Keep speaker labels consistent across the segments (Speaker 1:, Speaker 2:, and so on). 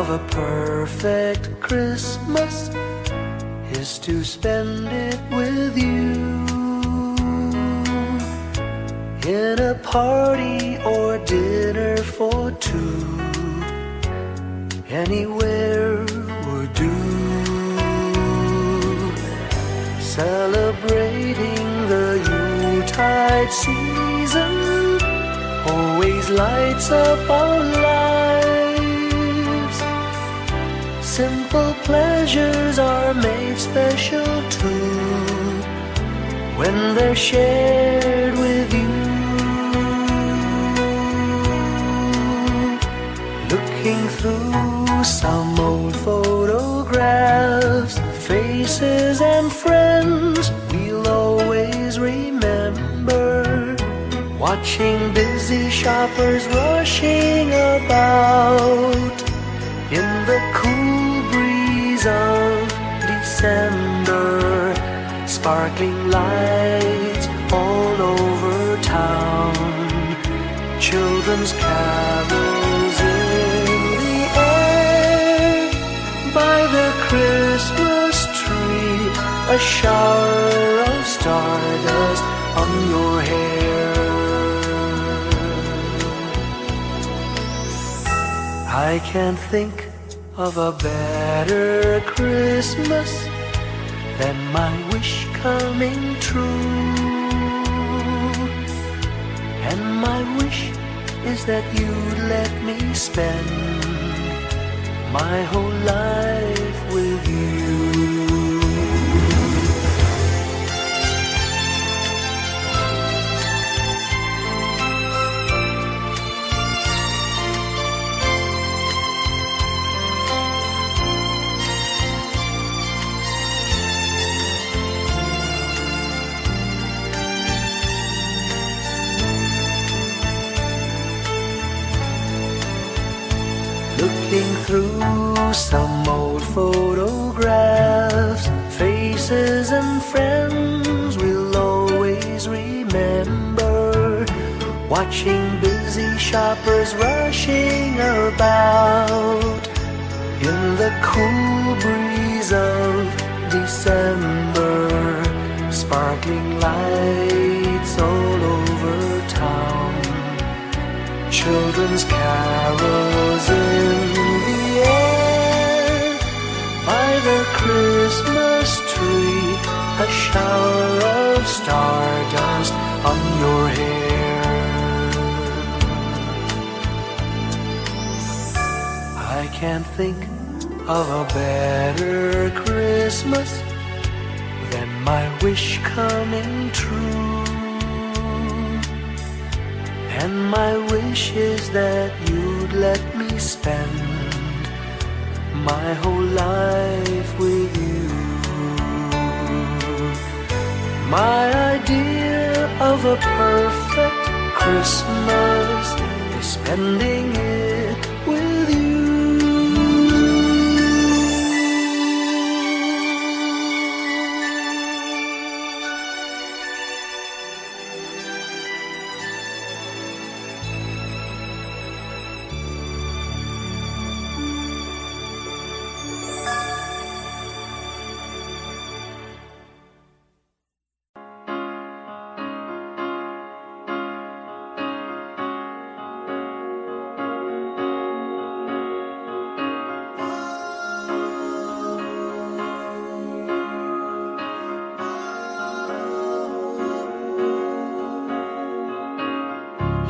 Speaker 1: of a perfect Christmas is to spend it with you, in a party or dinner for two. Anywhere would do. Celebrating the Yuletide season always lights up our lives. Simple pleasures are made special too when they're shared with you. Looking through some old photographs, faces and friends we'll always remember. Watching busy shoppers rushing about in the cool breeze of December. Sparkling lights all over town, children's carols in the air. By the Christmas tree, a shower of stardust on your hair. I can't think of a better Christmas than my wish coming true. And my wish is that you'd let me spend my whole life with you. Looking through some old photographs, faces and friends we'll always remember. Watching busy shoppers rushing about in the cool breeze of December. Sparkling lights all over town, children's carols in the air. By the Christmas tree, a shower of stardust on your hair. I can't think of a better Christmas than my wish coming true. And my wish is that you'd let me spend my whole life with you. My idea of a perfect Christmas is spending it with you.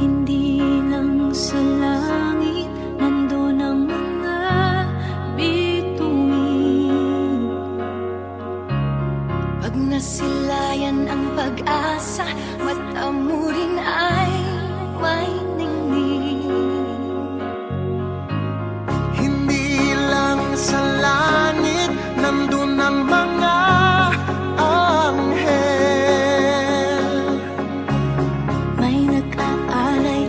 Speaker 2: Hindi lang sa langit nandun ang mga bituin. Pag nasilayan ang pag-asa, mata mo rin ay may ningning.
Speaker 3: Hindi lang sa langit nandun ang mga anghel.
Speaker 2: May nag-aalay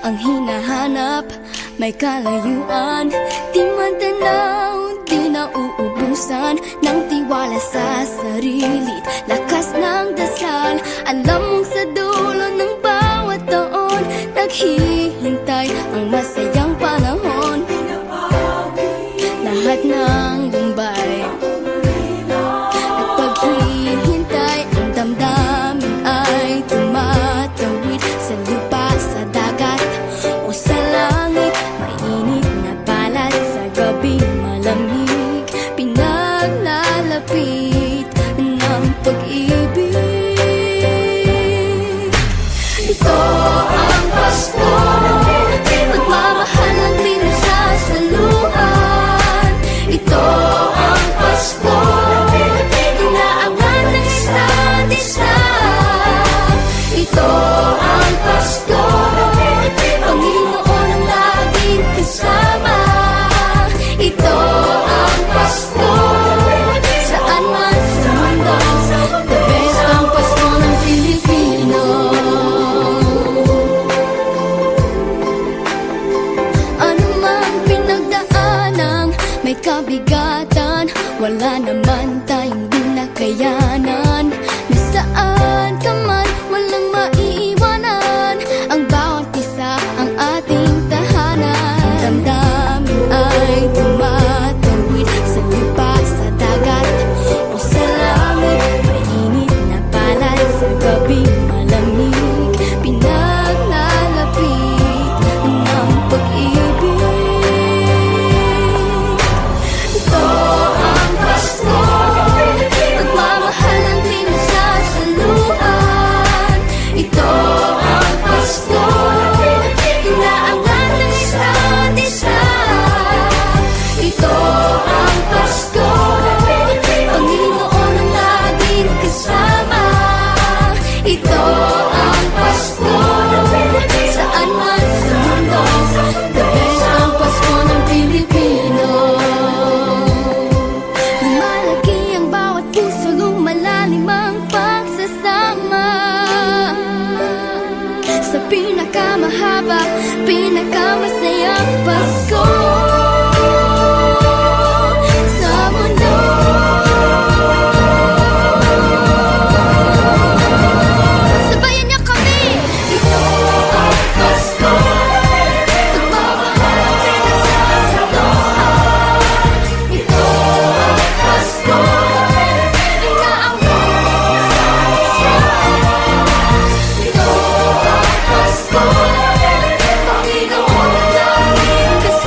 Speaker 2: ang hinahanap, may kalayuan. Di man tanaw, di na uubusan ng tiwala sa sarili, lakas ng dasal. Alam mong sa dulo ng bawat taon, naghihintay ang masayang panahon. Lahat ng lumbay at paghihintay, ang damdamin ay tumatawid sa lupa, sa dagat o sa langit. Mainit na balat sa gabi, malamig, pinaglalapit ng pag-ibig. Ito ang Pasko, pagmamahal ang pinagsasaluhan. Ito ang Pasko, inaangan ng isa't isa. Ito ang Pasko, Panginoon ang laging kasama. Ito ang Pasko, saan man sa mundo, the best ang Pasko ng Pilipino. Ano mang pinagdaanang may kabigatan, wala naman tayong di nakayanan. Nasaan ka man, walang maiiwanan, ang bawat isa ang ating tahanan. Damdamin ay tumatawid sa lupa, sa dagat o sa langit. Mainit na balat sa gabi, malamig, pinaglalapit ng pag-ibig. Ito ang Pasko, pagmamahal ang pinagsasaluhan. Ito ang Pasko, inaangan ng isa't isa. Ito ang Pasko, Panginoon ang laging kasama. Ito ang Pasko, saan man sa mundo, the best ang Pasko ng Pilipino. Lumalaki ang bawat puso, lumalalim ang pagsasama. Sa pinakamahaba, pinakamasayang Pasko sa mundo. Sabayan niyo kami! Ito ang Pasko, pagmamahal ang pinagsasaluhan. Ito ang Pasko, inaangan ng isa't isa. Ito ang Pasko, Panginoon ang laging kasama.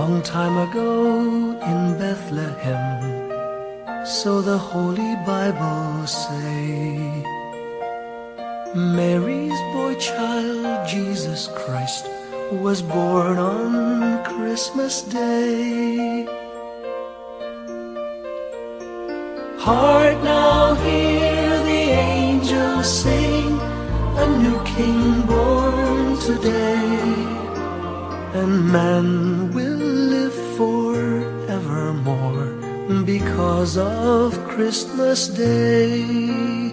Speaker 1: Long time ago in Bethlehem, so the Holy Bible say, Mary's boy child, Jesus Christ, was born on Christmas Day. Hark now, hear the angels sing, a new King born today, and man will live forevermore because of Christmas Day.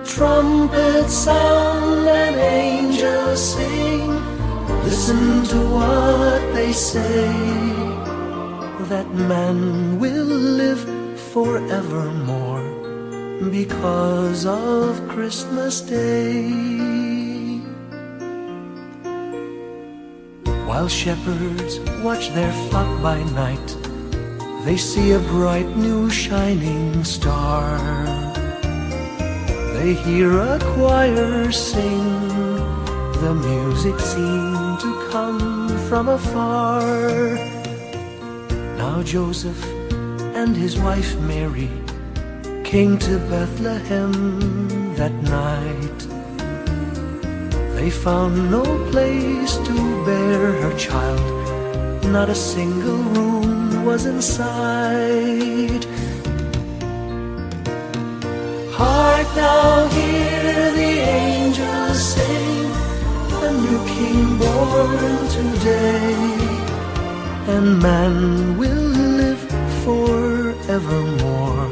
Speaker 1: Trumpets sound and angels sing, listen to what they say, that man will live forevermore because of Christmas Day. While shepherds watch their flock by night, they see a bright new shining star. They hear a choir sing, the music seemed to come from afar. Now Joseph and his wife Mary came to Bethlehem that night. They found no place to bear her child, not a single room was in sight. Hark now, hear the angels sing, a new King born today, and man will live forevermore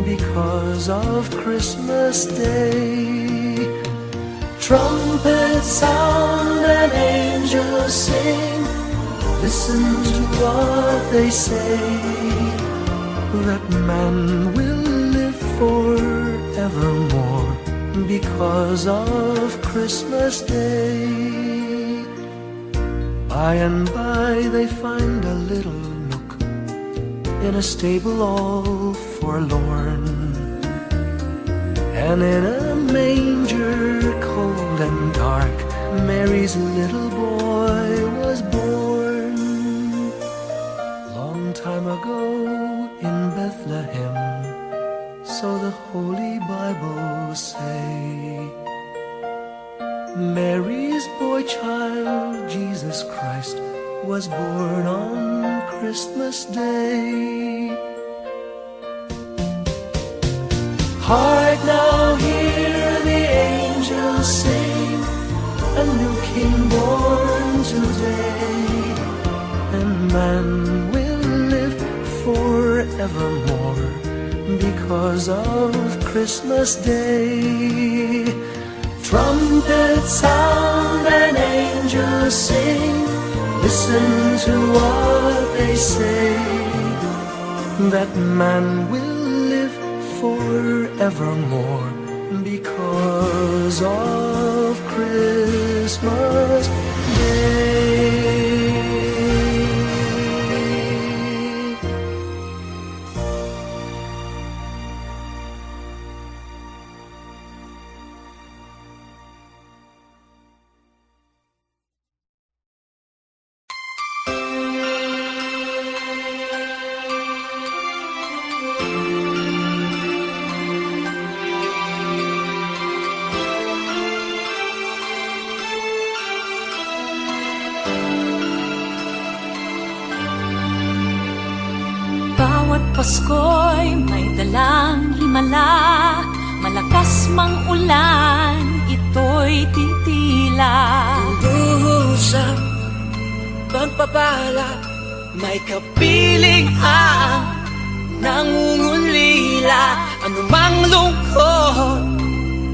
Speaker 1: because of Christmas Day. Trumpets sound and angels sing, listen to what they say, that man will live forevermore because of Christmas Day. By and by they find a little nook in a stable all forlorn, and in a manger cold and dark, Mary's little boy was born. Long time ago in Bethlehem, so the Holy Bible say, Mary's boy child, Jesus Christ, was born on Christmas Day. Hark now, hear the angels sing, a new King born today, and man will live forevermore because of Christmas Day. Trumpets sound and angels sing, listen to what they say, that man will live forevermore because of Christmas Day.
Speaker 4: Pasko'y may dalang himala, malakas mang ulan, ito'y titila.
Speaker 1: Usap, pagpapala, may kapiling ang nangungulila. Anumang lungkot,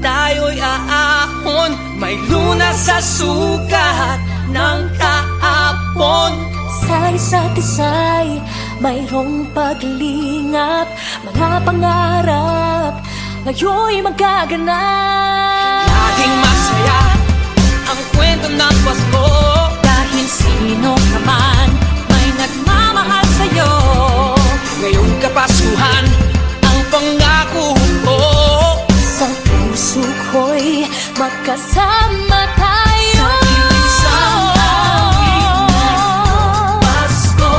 Speaker 1: tayo'y aahon, may lunas sa sukat ng kahapon.
Speaker 4: Sa isa't isa'y mayroong paglingap, mga pangarap ngayon'y magaganap.
Speaker 1: Laging masaya ang kwento ng Pasko,
Speaker 4: Dahil sino ka man may nagmamahal sa'yo.
Speaker 1: ngayong Kapaskuhan ang pangako ko.
Speaker 4: Sa puso ko'y magkasama tayo.
Speaker 1: Sa iisang awit ng Pasko,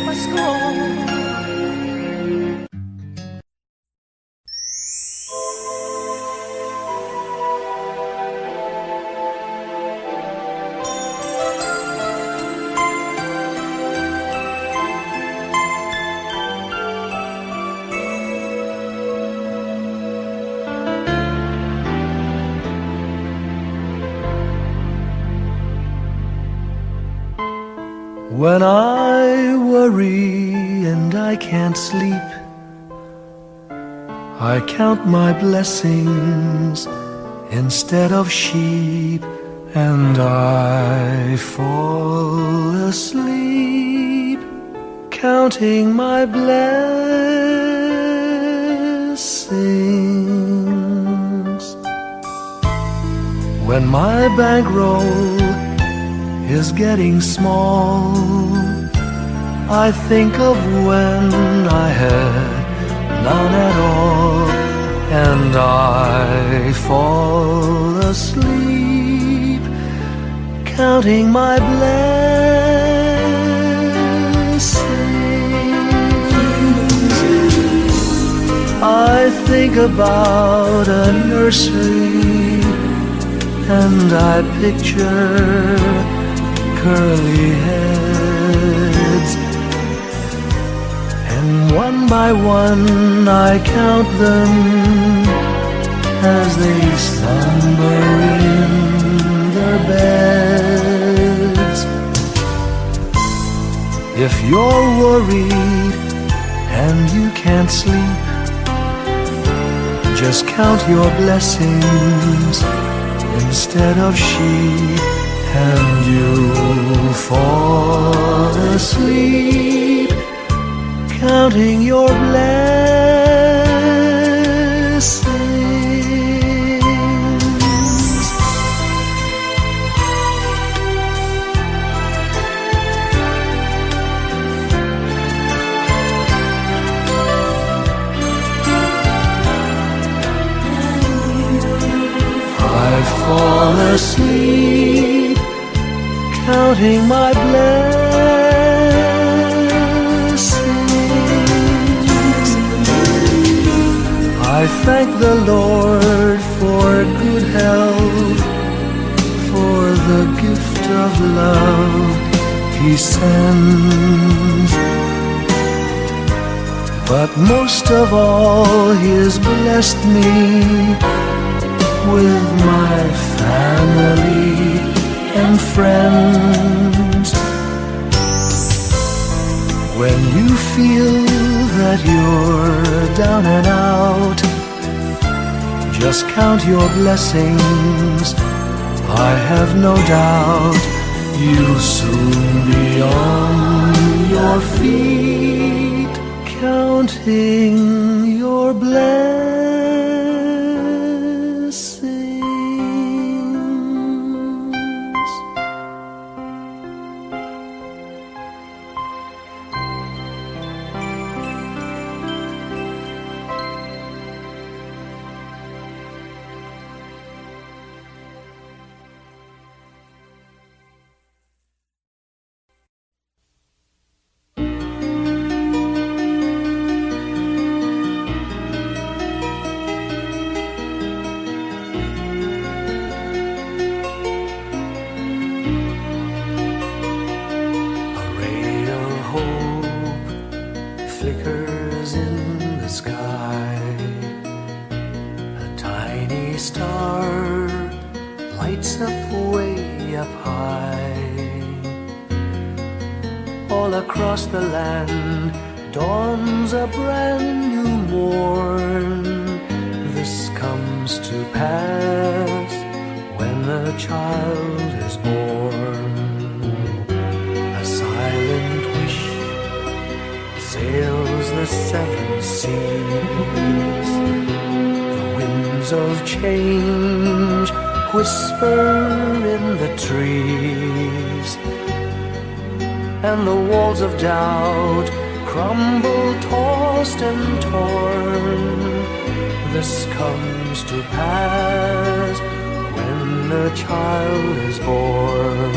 Speaker 4: Pasko.
Speaker 1: When I worry and I can't sleep, I count my blessings instead of sheep, and I fall asleep counting my blessings. When my bankroll is getting small, I think of when I had none at all, and I fall asleep counting my blessings. I think about a nursery, and I picture curly heads, and one by one I count them as they slumber in their beds. If you're worried and you can't sleep, just count your blessings instead of sheep, and you'll fall asleep counting your blessings. I fall asleep counting my blessings. I thank the Lord for good health, for the gift of love He sends. But most of all, He has blessed me with my family and friends. When you feel that you're down and out, just count your blessings. I have no doubt you'll soon be on your feet, counting your blessings. Flickers in the sky. A tiny star lights up way up high. All across the land dawns a brand new morn. This comes to pass when a child is born. A silent wish sails the seven seas. The winds of change whisper in the trees, and the walls of doubt crumble, tossed and torn. This comes to pass when a child is born.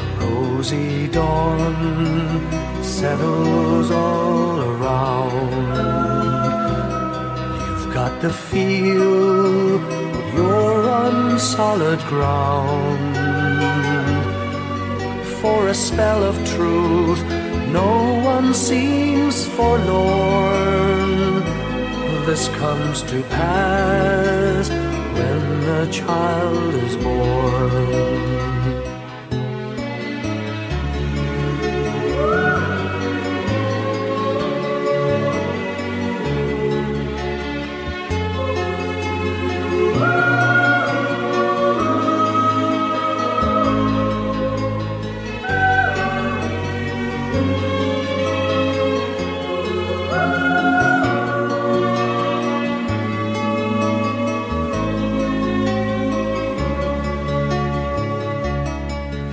Speaker 1: A rosy dawn settles all around. You've got to feel you're on solid ground. For a spell of truth, no one seems forlorn. This comes to pass when a child is born.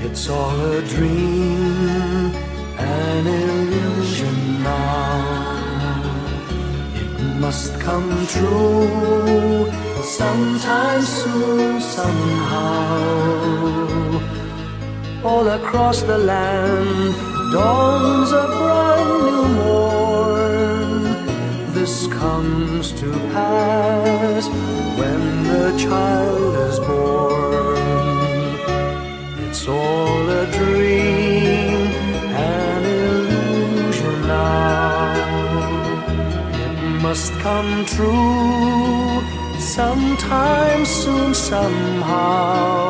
Speaker 1: It's all a dream, an illusion now. It must come true sometime soon, somehow. All across the land dawns a brand new morn. This comes to pass when the child is born. It's all a dream, an illusion now. It must come true sometime soon, somehow.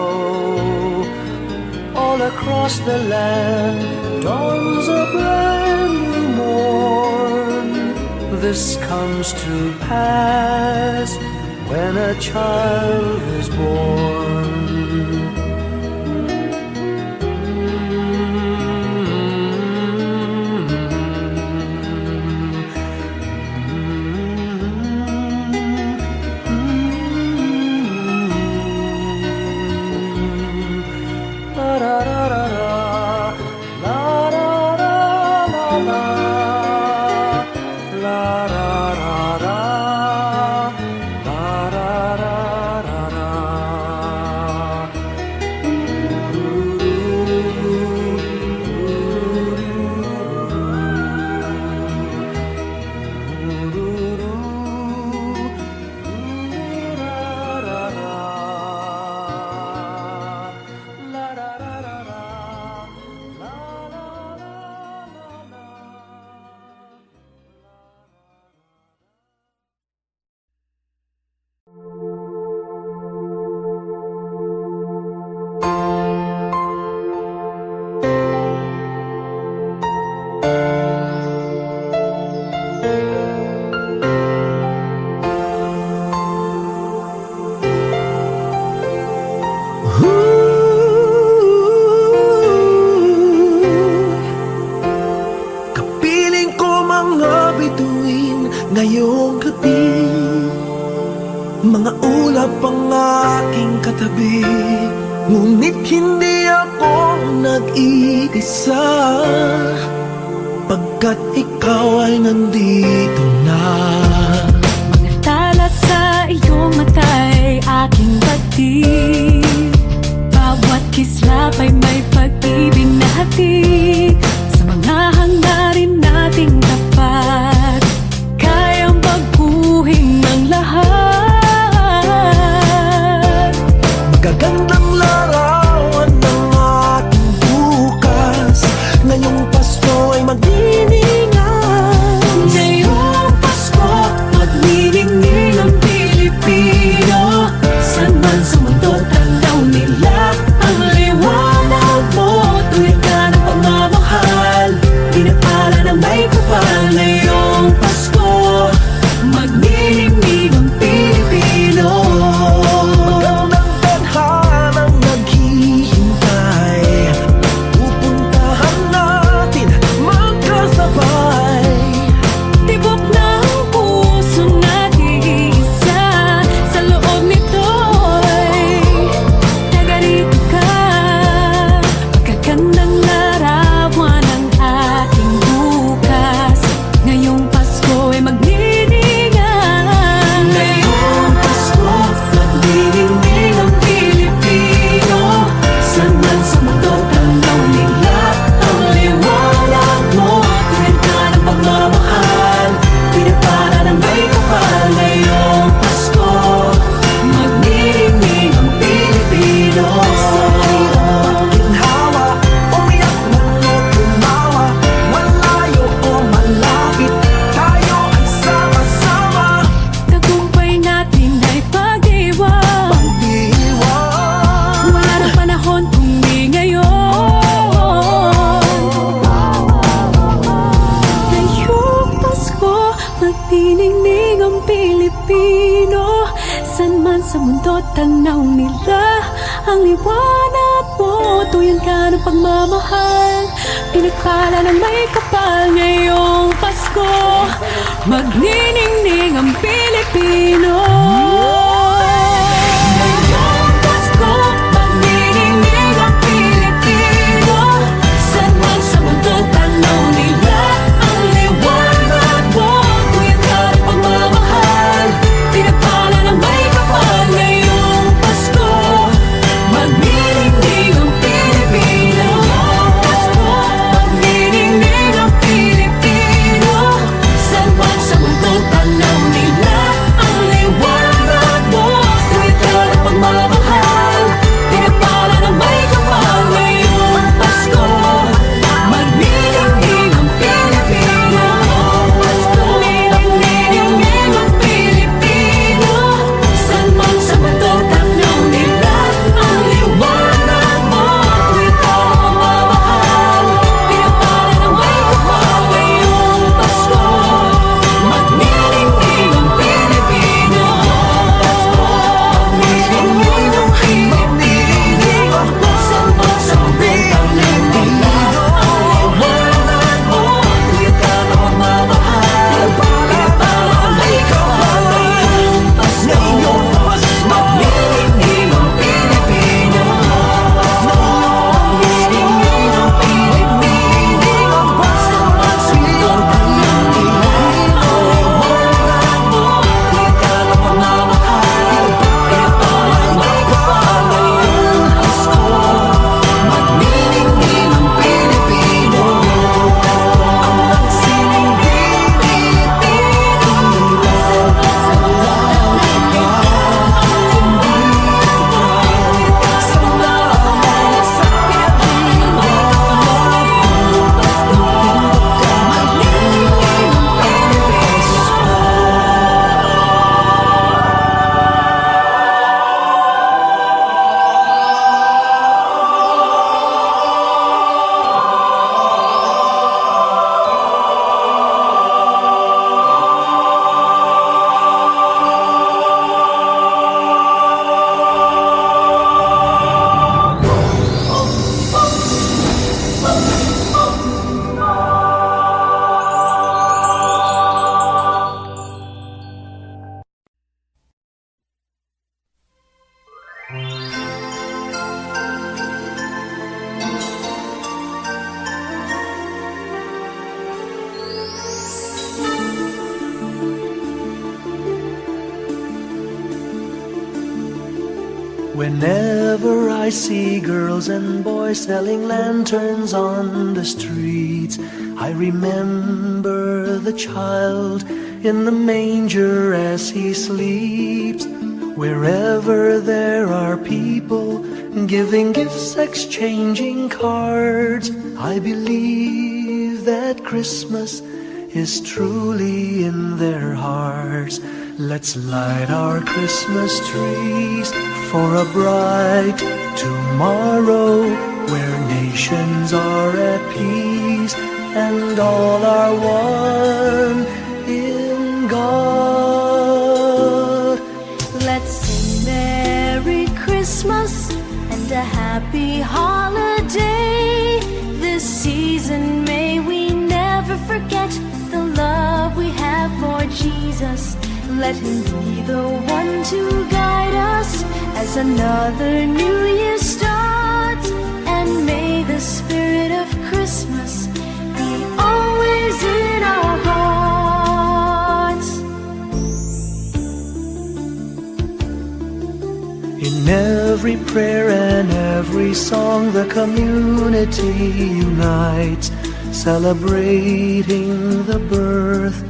Speaker 1: All across the land dawns a brand new morn. This comes to pass when a child is born.
Speaker 3: Kapiling ko mga bituin ngayong gabi. Mga ulap ang aking katabi, ngunit hindi ako nag-iisa, pagkat ikaw ay nandito na.
Speaker 4: Mga tala sa iyong mata'y aking batid. Bawat kislap ay may pag-ibig na hatid. Sa mga hangarin nating tapat, kayang baguhin ng lahat.
Speaker 3: Magagandang larawan ng ating bukas, ngayong Pasko ay magdiningan.
Speaker 4: Ngayong Pasko, magniningning ang Pilipino. Saan man sa mundo, tanaw nila ang liwanag mo. Tuwid ka ng pagmamahal, pinapala
Speaker 5: magniningning ang Pilipino. San man sa mundo tanaw nila ang liwanag mo. Tuyan ka ng pagmamahal, pinagpala ng may kapal ngayong Pasko. Magniningning ang Pilipino. Ngayong Pasko, magniningning ang Pilipino. San man sa mundo tanaw nila ang liwanag mo. Tuyan ka ng pagmamahal, pinagpala ng may kapal ngayong Pasko. Magniningning ang Pilipino. Pasko, magniningning ang Pilipino. San man sa mundo tanaw nila ang liwanag mo. Tuwid ka ng pagmamahal, pinagpala ng may kapal ngayong Pasko. Magniningning ang Pilipino. Pasko, magniningning ang Pilipino. San man sa mundo tanaw nila ang liwanag mo. Tuwid ka ng pagmamahal, pinagpala ng may kapal ngayong Pasko. Magniningning ang Pilipino. Pasko, magniningning ang Pilipino. San man sa mundo tanaw nila ang liwanag mo. Tuwid ka ng pagmamahal, pinagpala ng may kapal ngayong Pasko. Magniningning ang Pilipino. Magniningning ang Pilipino. San man sa mundo tanaw nila ang liwanag mo. Tuwid ka ng pagmamahal, pinagpala ng may kapal ngayong Pasko. Magniningning ang Pilipino. Ang magsining Pilipino. San man sa mundo tanaw nila ang liwanag mo. Sa pagmamahal, sa pinagpala ng may kapal ngayong Pasko. Magniningning ang Pilipino.
Speaker 1: Whenever I see girls and boys selling lanterns on the streets, I remember the child in the manger as he sleeps. Wherever there are people giving gifts, exchanging cards, I believe that Christmas is truly in their hearts. Let's light our Christmas trees for a bright tomorrow, where nations are at peace and all are one in God.
Speaker 2: Let's sing Merry Christmas and a Happy Holiday. This season may we never forget the love we have for Jesus. Let him be the one to guide us as another new year starts. And may the spirit of Christmas be always in our hearts.
Speaker 1: In every prayer and every song, the community unites, celebrating the birth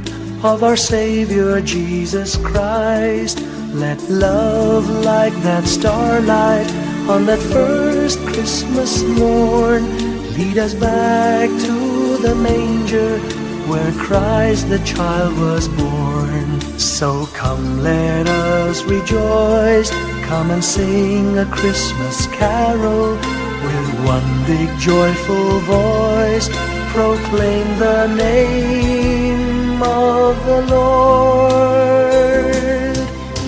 Speaker 1: of our Savior Jesus Christ. Let love like that starlight on that first Christmas morn lead us back to the manger where Christ the child was born. So come, let us rejoice, come and sing a Christmas carol with one big joyful voice, proclaim the name of of the Lord.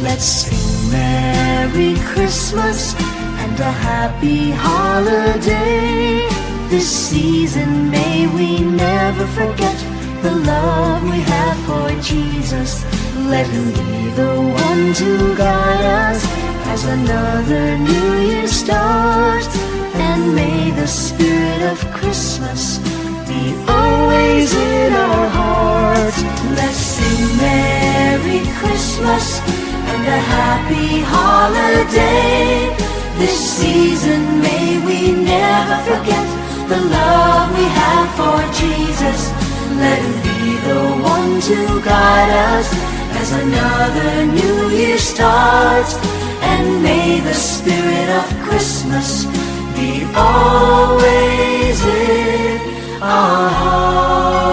Speaker 1: Let's sing Merry Christmas and a happy holiday. This season may we never forget the love we have for Jesus. Let him be the one to guide us as another new year starts. And may the spirit of Christmas be always in our hearts. Let's sing Merry Christmas and a happy holiday. This season may we never forget the love we have for Jesus. Let him be the one to guide us as another new year starts. And may the spirit of Christmas be always in our hearts.